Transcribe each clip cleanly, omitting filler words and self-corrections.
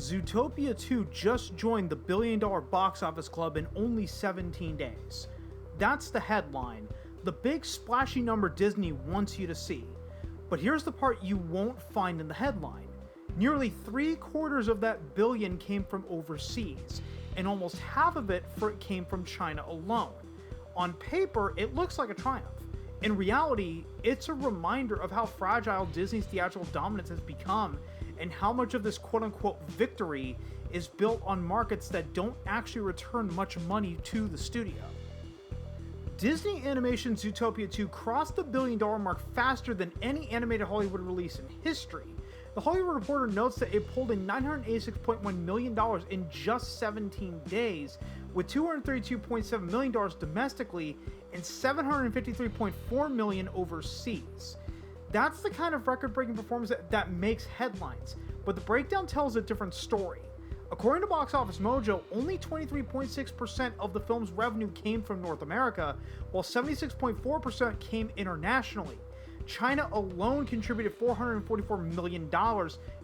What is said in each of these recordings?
Zootopia 2 just joined the billion-dollar box office club in only 17 days. That's the headline, the big splashy number Disney wants you to see. But here's the part you won't find in the headline. Nearly 3/4 of that billion came from overseas, and almost half of it came from China alone. On paper, it looks like a triumph. In reality, it's a reminder of how fragile Disney's theatrical dominance has become, and how much of this quote-unquote victory is built on markets that don't actually return much money to the studio. Disney Animation's Zootopia 2 crossed the billion-dollar mark faster than any animated Hollywood release in history. The Hollywood Reporter notes that it pulled in $986.1 million in just 17 days, with $232.7 million domestically and $753.4 million overseas. That's the kind of record-breaking performance that makes headlines, but the breakdown tells a different story. According to Box Office Mojo, only 23.6% of the film's revenue came from North America, while 76.4% came internationally. China alone contributed $444 million,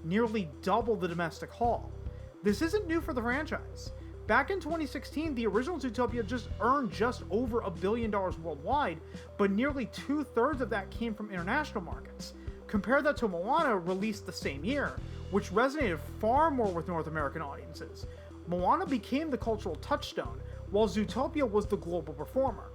nearly double the domestic haul. This isn't new for the franchise. Back in 2016, the original Zootopia earned just over $1 billion worldwide, but nearly 2/3 of that came from international markets. Compare that to Moana, released the same year, which resonated far more with North American audiences. Moana became the cultural touchstone, while Zootopia was the global performer.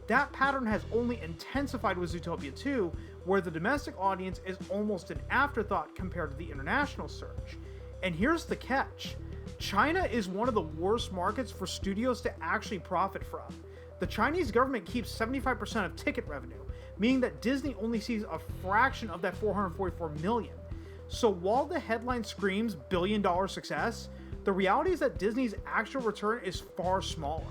That pattern has only intensified with Zootopia 2, where the domestic audience is almost an afterthought compared to the international surge. And here's the catch. China is one of the worst markets for studios to actually profit from. The Chinese government keeps 75% of ticket revenue, meaning that Disney only sees a fraction of that $444 million. So while the headline screams billion-dollar success, the reality is that Disney's actual return is far smaller.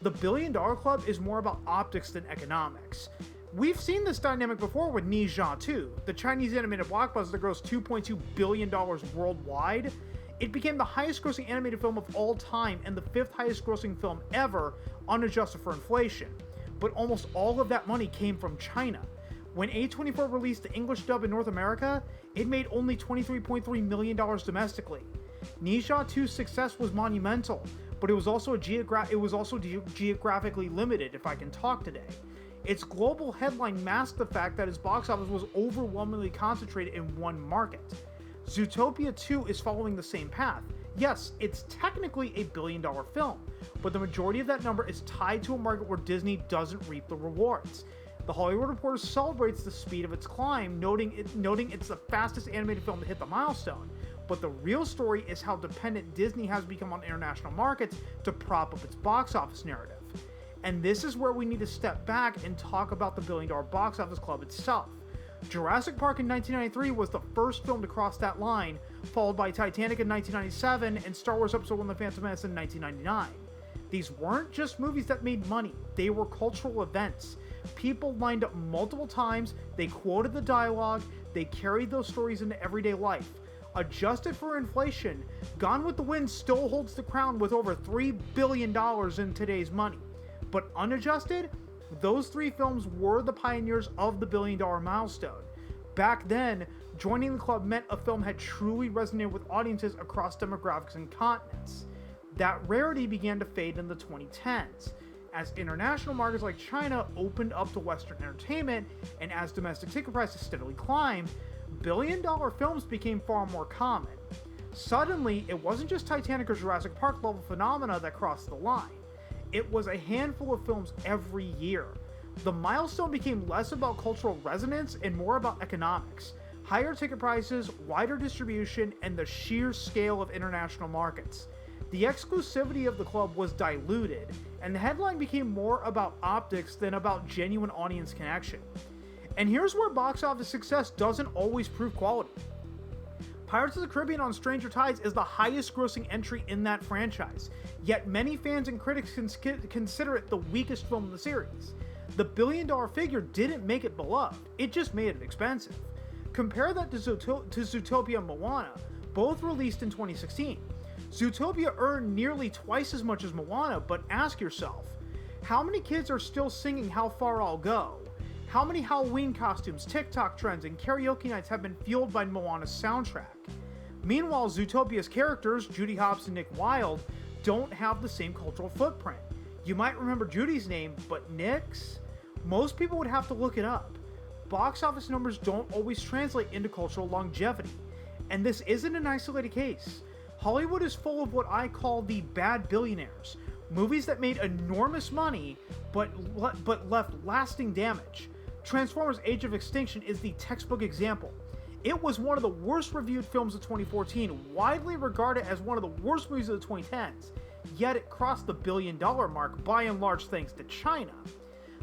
The billion-dollar club is more about optics than economics. We've seen this dynamic before with Ne Zha 2, the Chinese animated blockbuster that grossed $2.2 billion worldwide. It became the highest grossing animated film of all time and the 5th highest grossing film ever, unadjusted for inflation. But almost all of that money came from China. When A24 released the English dub in North America, it made only $23.3 million domestically. Ne Zha 2's success was monumental, but it was also geographically limited, if I can talk today. Its global headline masked the fact that its box office was overwhelmingly concentrated in one market. Zootopia 2 is following the same path. Yes, it's technically a billion-dollar film, but the majority of that number is tied to a market where Disney doesn't reap the rewards. The Hollywood Reporter celebrates the speed of its climb, noting it's the fastest animated film to hit the milestone. But the real story is how dependent Disney has become on international markets to prop up its box office narrative. And this is where we need to step back and talk about the billion-dollar box office club itself. Jurassic Park in 1993 was the first film to cross that line, followed by Titanic in 1997 and Star Wars Episode 1: The Phantom Menace in 1999. These weren't just movies that made money, they were cultural events. People lined up multiple times, they quoted the dialogue, they carried those stories into everyday life. Adjusted for inflation, Gone with the Wind still holds the crown with over $3 billion in today's money. But unadjusted, those three films were the pioneers of the billion-dollar milestone. Back then, joining the club meant a film had truly resonated with audiences across demographics and continents. That rarity began to fade in the 2010s. As international markets like China opened up to Western entertainment, and as domestic ticket prices steadily climbed, billion-dollar films became far more common. Suddenly, it wasn't just Titanic or Jurassic Park level phenomena that crossed the line. It was a handful of films every year. The milestone became less about cultural resonance and more about economics, higher ticket prices, wider distribution, and the sheer scale of international markets. The exclusivity of the club was diluted, and the headline became more about optics than about genuine audience connection. And here's where box office success doesn't always prove quality. Pirates of the Caribbean on Stranger Tides is the highest grossing entry in that franchise, yet many fans and critics consider it the weakest film in the series. The billion-dollar figure didn't make it beloved, it just made it expensive. Compare that to Zootopia and Moana, both released in 2016. Zootopia earned nearly twice as much as Moana, but ask yourself, how many kids are still singing How Far I'll Go? How many Halloween costumes, TikTok trends, and karaoke nights have been fueled by Moana's soundtrack? Meanwhile, Zootopia's characters, Judy Hopps and Nick Wilde, don't have the same cultural footprint. You might remember Judy's name, but Nick's? Most people would have to look it up. Box office numbers don't always translate into cultural longevity, and this isn't an isolated case. Hollywood is full of what I call the bad billionaires, movies that made enormous money but left lasting damage. Transformers: Age of Extinction is the textbook example. It was one of the worst reviewed films of 2014, widely regarded as one of the worst movies of the 2010s, yet it crossed the $1 billion mark by and large thanks to China.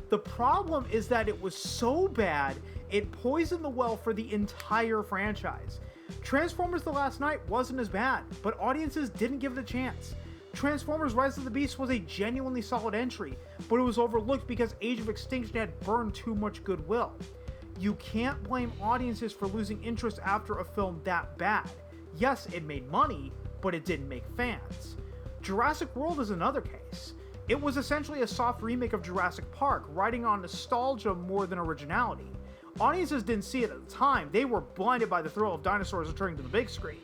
The problem is that it was so bad, it poisoned the well for the entire franchise. Transformers: The Last Knight wasn't as bad, but audiences didn't give it a chance. Transformers: Rise of the Beast was a genuinely solid entry, but it was overlooked because Age of Extinction had burned too much goodwill. You can't blame audiences for losing interest after a film that bad. Yes, it made money, but it didn't make fans. Jurassic World is another case. It was essentially a soft remake of Jurassic Park, riding on nostalgia more than originality. Audiences didn't see it at the time, they were blinded by the thrill of dinosaurs returning to the big screen.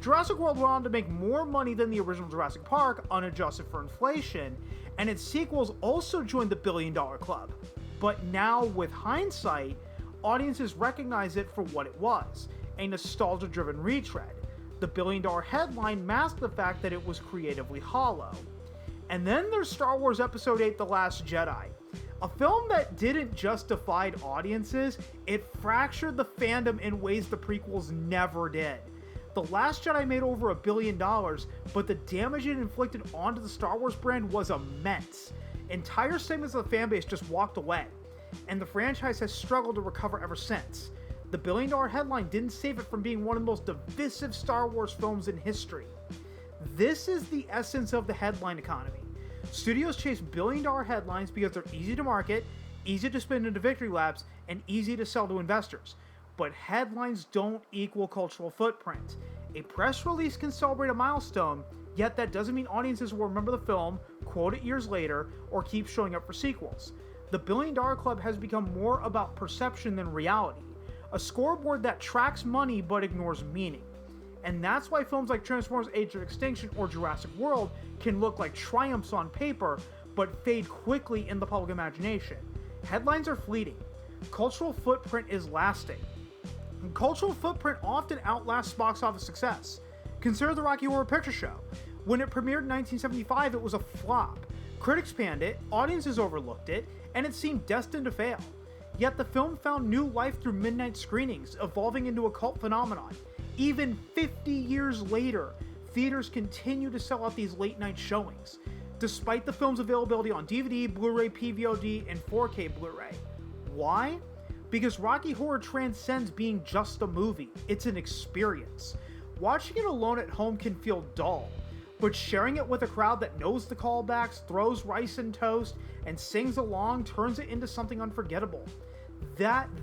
Jurassic World went on to make more money than the original Jurassic Park, unadjusted for inflation, and its sequels also joined the $1 billion club. But now, with hindsight, audiences recognize it for what it was, a nostalgia-driven retread. The $1 billion headline masked the fact that it was creatively hollow. And then there's Star Wars Episode 8: The Last Jedi. A film that didn't just divide audiences, it fractured the fandom in ways the prequels never did. The Last Jedi made over $1 billion, but the damage it inflicted onto the Star Wars brand was immense. Entire segments of the fanbase just walked away, and the franchise has struggled to recover ever since. The $1 billion headline didn't save it from being one of the most divisive Star Wars films in history. This is the essence of the headline economy. Studios chase $1 billion headlines because they're easy to market, easy to spin into victory laps, and easy to sell to investors. But headlines don't equal cultural footprint. A press release can celebrate a milestone, yet that doesn't mean audiences will remember the film, quote it years later, or keep showing up for sequels. The $1 billion club has become more about perception than reality, a scoreboard that tracks money but ignores meaning. And that's why films like Transformers: Age of Extinction or Jurassic World can look like triumphs on paper, but fade quickly in the public imagination. Headlines are fleeting. Cultural footprint is lasting. And cultural footprint often outlasts box office success. Consider the Rocky Horror Picture Show. When it premiered in 1975, it was a flop. Critics panned it, audiences overlooked it, and it seemed destined to fail. Yet the film found new life through midnight screenings, evolving into a cult phenomenon. Even 50 years later, theaters continue to sell out these late-night showings, despite the film's availability on DVD, Blu-ray, PVOD, and 4K Blu-ray. Why? Because Rocky Horror transcends being just a movie. It's an experience. Watching it alone at home can feel dull, but sharing it with a crowd that knows the callbacks, throws rice and toast, and sings along turns it into something unforgettable.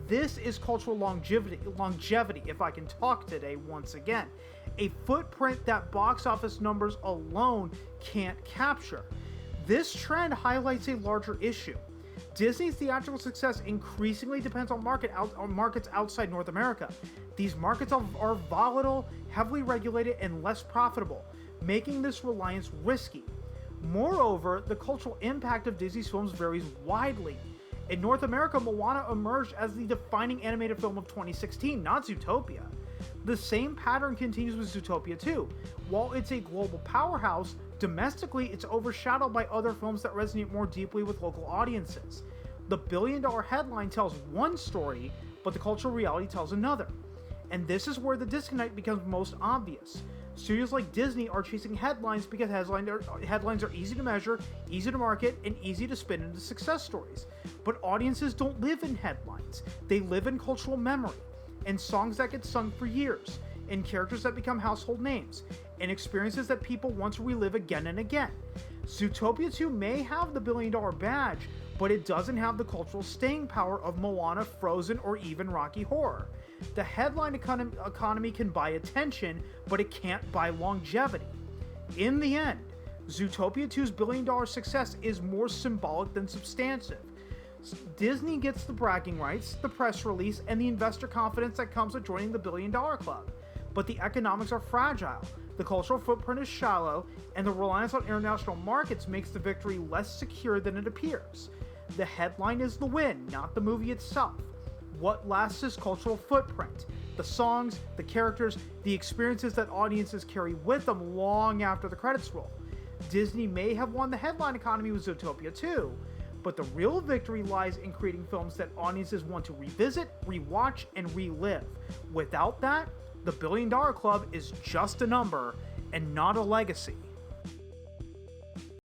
This is cultural longevity, if I can talk today once again. A footprint that box office numbers alone can't capture. This trend highlights a larger issue. Disney's theatrical success increasingly depends on markets outside North America. These markets are volatile, heavily regulated, and less profitable, making this reliance risky. Moreover, the cultural impact of Disney's films varies widely. In North America, Moana emerged as the defining animated film of 2016, not Zootopia. The same pattern continues with Zootopia 2. While it's a global powerhouse, domestically it's overshadowed by other films that resonate more deeply with local audiences. The $1 billion headline tells one story, but the cultural reality tells another. And this is where the disconnect becomes most obvious. Studios like Disney are chasing headlines because headlines are easy to measure, easy to market, and easy to spin into success stories. But audiences don't live in headlines. They live in cultural memory, in songs that get sung for years, in characters that become household names, in experiences that people want to relive again and again. Zootopia 2 may have the $1 billion badge, but it doesn't have the cultural staying power of Moana, Frozen, or even Rocky Horror. The headline economy can buy attention, but it can't buy longevity. In the end, Zootopia 2's $1 billion success is more symbolic than substantive. Disney gets the bragging rights, the press release, and the investor confidence that comes with joining the $1 billion club. but the economics are fragile. The cultural footprint is shallow, and the reliance on international markets makes the victory less secure than it appears. The headline is the win, not the movie itself. What lasts is cultural footprint. The songs, the characters, the experiences that audiences carry with them long after the credits roll. Disney may have won the headline economy with Zootopia too, but the real victory lies in creating films that audiences want to revisit, rewatch, and relive. Without that, the $1 Billion Club is just a number and not a legacy.